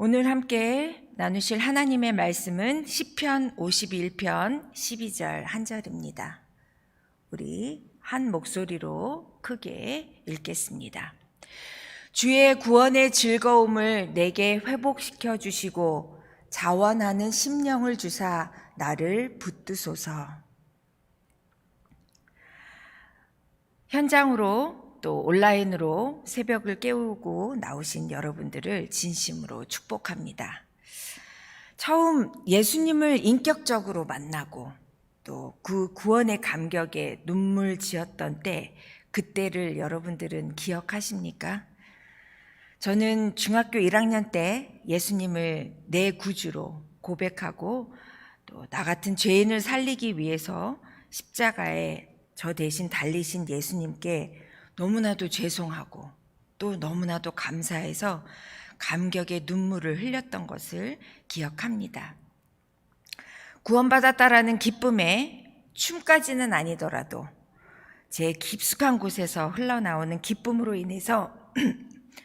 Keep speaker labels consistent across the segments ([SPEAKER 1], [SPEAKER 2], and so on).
[SPEAKER 1] 오늘 함께 나누실 하나님의 말씀은 시편 51편 12절 한 절입니다. 우리 한 목소리로 크게 읽겠습니다. 주의 구원의 즐거움을 내게 회복시켜 주시고 자원하는 심령을 주사 나를 붙드소서. 현장으로 또 온라인으로 새벽을 깨우고 나오신 여러분들을 진심으로 축복합니다. 처음 예수님을 인격적으로 만나고 또 그 구원의 감격에 눈물 지었던 때, 그때를 여러분들은 기억하십니까? 저는 중학교 1학년 때 예수님을 내 구주로 고백하고 또 나 같은 죄인을 살리기 위해서 십자가에 저 대신 달리신 예수님께 너무나도 죄송하고 또 너무나도 감사해서 감격의 눈물을 흘렸던 것을 기억합니다. 구원받았다라는 기쁨에 춤까지는 아니더라도 제 깊숙한 곳에서 흘러나오는 기쁨으로 인해서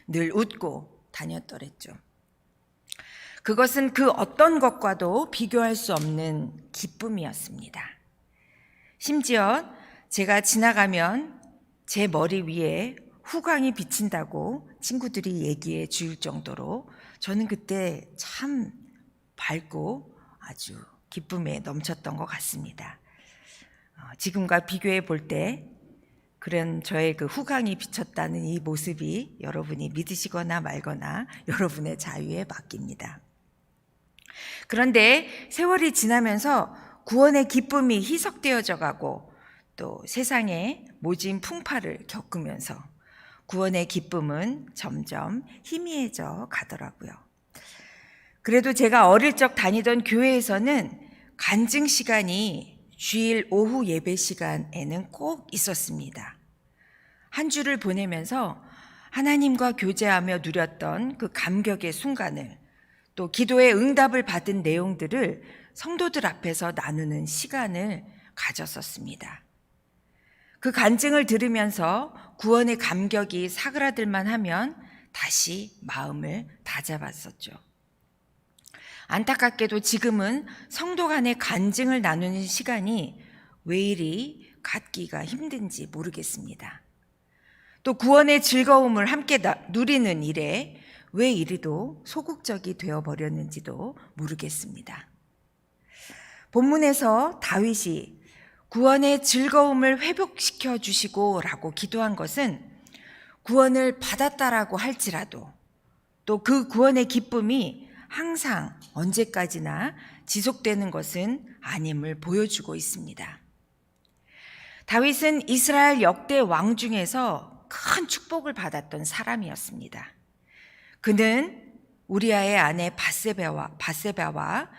[SPEAKER 1] 늘 웃고 다녔더랬죠. 그것은 그 어떤 것과도 비교할 수 없는 기쁨이었습니다. 심지어 제가 지나가면 제 머리 위에 후광이 비친다고 친구들이 얘기해 줄 정도로 저는 그때 참 밝고 아주 기쁨에 넘쳤던 것 같습니다. 지금과 비교해 볼 때 그런 저의 그 후광이 비쳤다는 이 모습이 여러분이 믿으시거나 말거나 여러분의 자유에 맡깁니다. 그런데 세월이 지나면서 구원의 기쁨이 희석되어져 가고 또 세상에 모진 풍파를 겪으면서 구원의 기쁨은 점점 희미해져 가더라고요. 그래도 제가 어릴 적 다니던 교회에서는 간증 시간이 주일 오후 예배 시간에는 꼭 있었습니다. 한 주를 보내면서 하나님과 교제하며 누렸던 그 감격의 순간을, 또 기도의 응답을 받은 내용들을 성도들 앞에서 나누는 시간을 가졌었습니다. 그 간증을 들으면서 구원의 감격이 사그라들만 하면 다시 마음을 다잡았었죠. 안타깝게도 지금은 성도 간의 간증을 나누는 시간이 왜 이리 갖기가 힘든지 모르겠습니다. 또 구원의 즐거움을 함께 누리는 일에 왜 이리도 소극적이 되어버렸는지도 모르겠습니다. 본문에서 다윗이 구원의 즐거움을 회복시켜 주시고 라고 기도한 것은 구원을 받았다라고 할지라도 또 그 구원의 기쁨이 항상 언제까지나 지속되는 것은 아님을 보여주고 있습니다. 다윗은 이스라엘 역대 왕 중에서 큰 축복을 받았던 사람이었습니다. 그는 우리아의 아내 밧세바와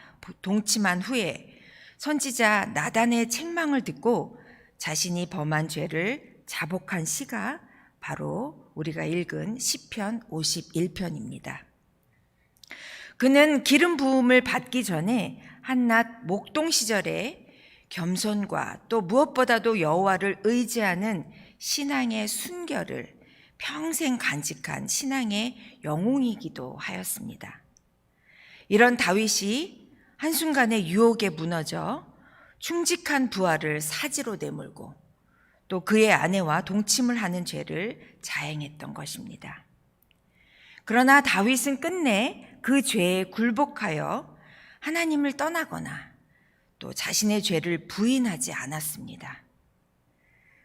[SPEAKER 1] 동침한 후에 선지자 나단의 책망을 듣고 자신이 범한 죄를 자복한 시가 바로 우리가 읽은 시편 51편입니다. 그는 기름 부음을 받기 전에 한낱 목동 시절에 겸손과 또 무엇보다도 여호와를 의지하는 신앙의 순결을 평생 간직한 신앙의 영웅이기도 하였습니다. 이런 다윗이 한순간에 유혹에 무너져 충직한 부하를 사지로 내몰고 또 그의 아내와 동침을 하는 죄를 자행했던 것입니다. 그러나 다윗은 끝내 그 죄에 굴복하여 하나님을 떠나거나 또 자신의 죄를 부인하지 않았습니다.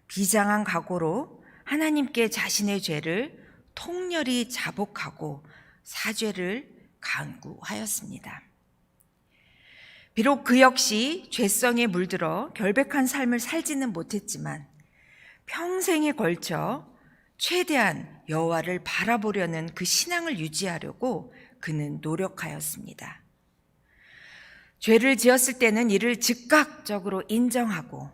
[SPEAKER 1] 비장한 각오로 하나님께 자신의 죄를 통렬히 자복하고 사죄를 간구하였습니다. 비록 그 역시 죄성에 물들어 결백한 삶을 살지는 못했지만 평생에 걸쳐 최대한 여호와를 바라보려는 그 신앙을 유지하려고 그는 노력하였습니다. 죄를 지었을 때는 이를 즉각적으로 인정하고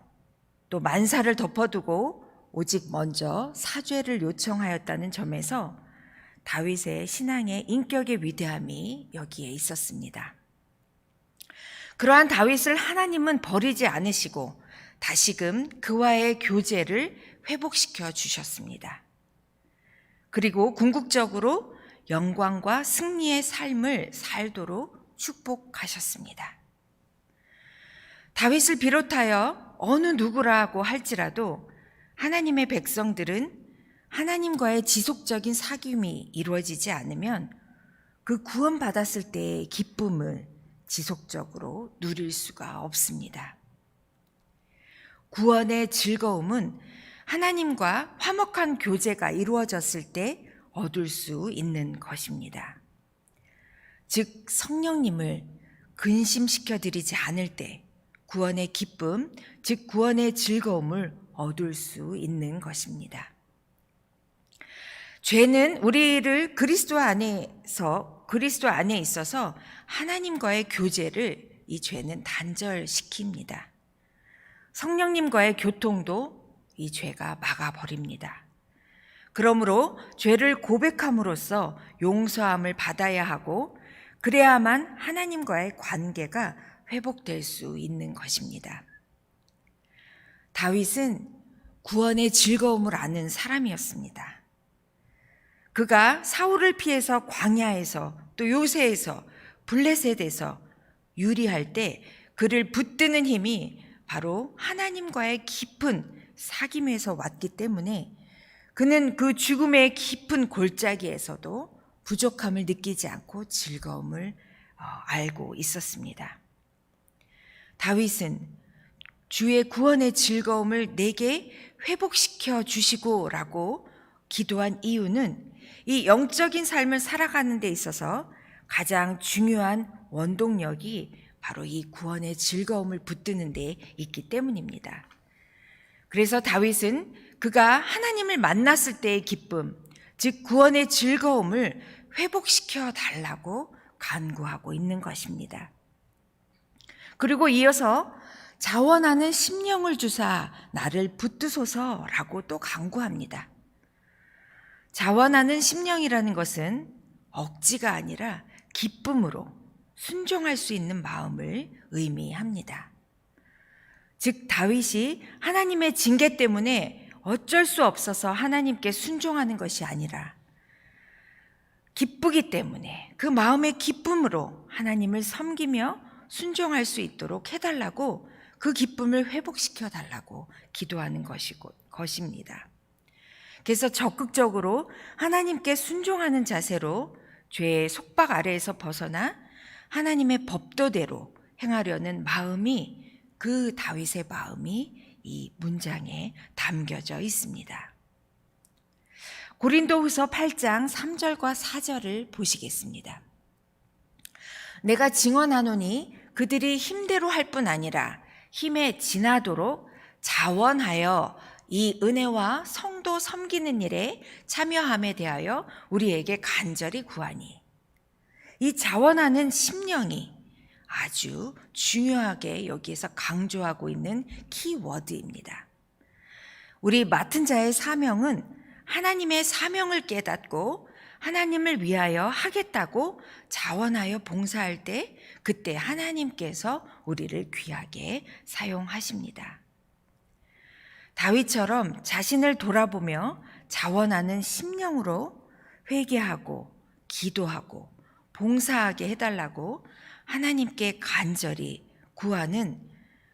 [SPEAKER 1] 또 만사를 덮어두고 오직 먼저 사죄를 요청하였다는 점에서 다윗의 신앙의 인격의 위대함이 여기에 있었습니다. 그러한 다윗을 하나님은 버리지 않으시고 다시금 그와의 교제를 회복시켜 주셨습니다. 그리고 궁극적으로 영광과 승리의 삶을 살도록 축복하셨습니다. 다윗을 비롯하여 어느 누구라고 할지라도 하나님의 백성들은 하나님과의 지속적인 사귐이 이루어지지 않으면 그 구원받았을 때의 기쁨을 지속적으로 누릴 수가 없습니다. 구원의 즐거움은 하나님과 화목한 교제가 이루어졌을 때 얻을 수 있는 것입니다. 즉 성령님을 근심시켜 드리지 않을 때 구원의 기쁨, 즉 구원의 즐거움을 얻을 수 있는 것입니다. 죄는 우리를 그리스도 안에 있어서 하나님과의 교제를 이 죄는 단절시킵니다. 성령님과의 교통도 이 죄가 막아버립니다. 그러므로 죄를 고백함으로써 용서함을 받아야 하고 그래야만 하나님과의 관계가 회복될 수 있는 것입니다. 다윗은 구원의 즐거움을 아는 사람이었습니다. 그가 사울을 피해서 광야에서 또 요새에서 블레셋에서 유리할 때 그를 붙드는 힘이 바로 하나님과의 깊은 사귐에서 왔기 때문에 그는 그 죽음의 깊은 골짜기에서도 부족함을 느끼지 않고 즐거움을 알고 있었습니다. 다윗은 주의 구원의 즐거움을 내게 회복시켜 주시고 라고 기도한 이유는 이 영적인 삶을 살아가는 데 있어서 가장 중요한 원동력이 바로 이 구원의 즐거움을 붙드는 데 있기 때문입니다. 그래서 다윗은 그가 하나님을 만났을 때의 기쁨, 즉 구원의 즐거움을 회복시켜 달라고 간구하고 있는 것입니다. 그리고 이어서 자원하는 심령을 주사 나를 붙드소서라고 또 간구합니다. 자원하는 심령이라는 것은 억지가 아니라 기쁨으로 순종할 수 있는 마음을 의미합니다. 즉 다윗이 하나님의 징계 때문에 어쩔 수 없어서 하나님께 순종하는 것이 아니라 기쁘기 때문에 그 마음의 기쁨으로 하나님을 섬기며 순종할 수 있도록 해달라고 그 기쁨을 회복시켜 달라고 기도하는 것입니다. 그래서 적극적으로 하나님께 순종하는 자세로 죄의 속박 아래에서 벗어나 하나님의 법도대로 행하려는 마음이 그 다윗의 마음이 이 문장에 담겨져 있습니다. 고린도후서 8장 3절과 4절을 보시겠습니다. 내가 증언하노니 그들이 힘대로 할 뿐 아니라 힘에 지나도록 자원하여 이 은혜와 성도 섬기는 일에 참여함에 대하여 우리에게 간절히 구하니, 이 자원하는 심령이 아주 중요하게 여기에서 강조하고 있는 키워드입니다. 우리 맡은 자의 사명은 하나님의 사명을 깨닫고 하나님을 위하여 하겠다고 자원하여 봉사할 때 그때 하나님께서 우리를 귀하게 사용하십니다. 다윗처럼 자신을 돌아보며 자원하는 심령으로 회개하고 기도하고 봉사하게 해달라고 하나님께 간절히 구하는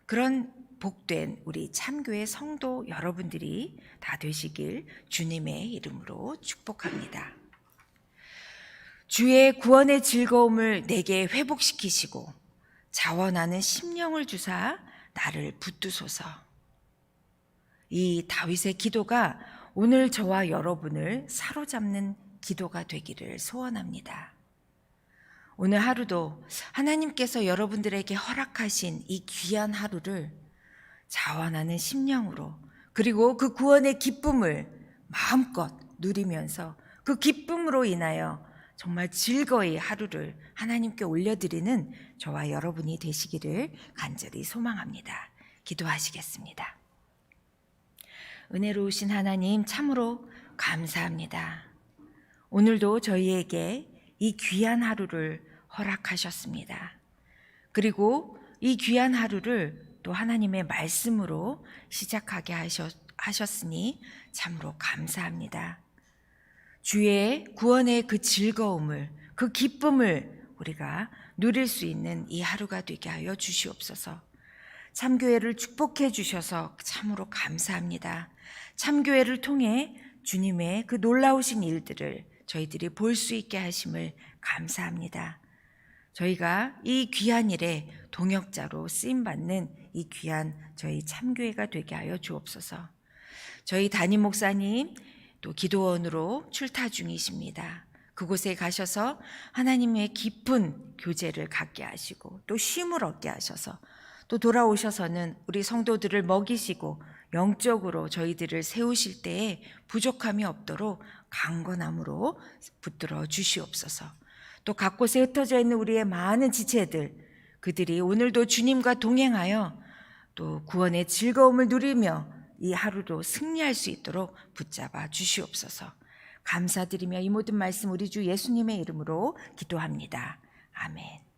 [SPEAKER 1] 그런 복된 우리 참교회 성도 여러분들이 다 되시길 주님의 이름으로 축복합니다. 주의 구원의 즐거움을 내게 회복시키시고 자원하는 심령을 주사 나를 붙드소서. 이 다윗의 기도가 오늘 저와 여러분을 사로잡는 기도가 되기를 소원합니다. 오늘 하루도 하나님께서 여러분들에게 허락하신 이 귀한 하루를 자원하는 심령으로 그리고 그 구원의 기쁨을 마음껏 누리면서 그 기쁨으로 인하여 정말 즐거이 하루를 하나님께 올려드리는 저와 여러분이 되시기를 간절히 소망합니다. 기도하시겠습니다. 은혜로우신 하나님 참으로 감사합니다. 오늘도 저희에게 이 귀한 하루를 허락하셨습니다. 그리고 이 귀한 하루를 또 하나님의 말씀으로 시작하게 하셨으니 참으로 감사합니다. 주의 구원의 그 즐거움을, 그 기쁨을 우리가 누릴 수 있는 이 하루가 되게 하여 주시옵소서. 참교회를 축복해 주셔서 참으로 감사합니다. 참교회를 통해 주님의 그 놀라우신 일들을 저희들이 볼 수 있게 하심을 감사합니다. 저희가 이 귀한 일에 동역자로 쓰임받는 이 귀한 저희 참교회가 되게 하여 주옵소서. 저희 담임 목사님 또 기도원으로 출타 중이십니다. 그곳에 가셔서 하나님의 깊은 교제를 갖게 하시고 또 쉼을 얻게 하셔서 또 돌아오셔서는 우리 성도들을 먹이시고 영적으로 저희들을 세우실 때에 부족함이 없도록 강건함으로 붙들어 주시옵소서. 또 각 곳에 흩어져 있는 우리의 많은 지체들, 그들이 오늘도 주님과 동행하여 또 구원의 즐거움을 누리며 이 하루도 승리할 수 있도록 붙잡아 주시옵소서. 감사드리며 이 모든 말씀 우리 주 예수님의 이름으로 기도합니다. 아멘.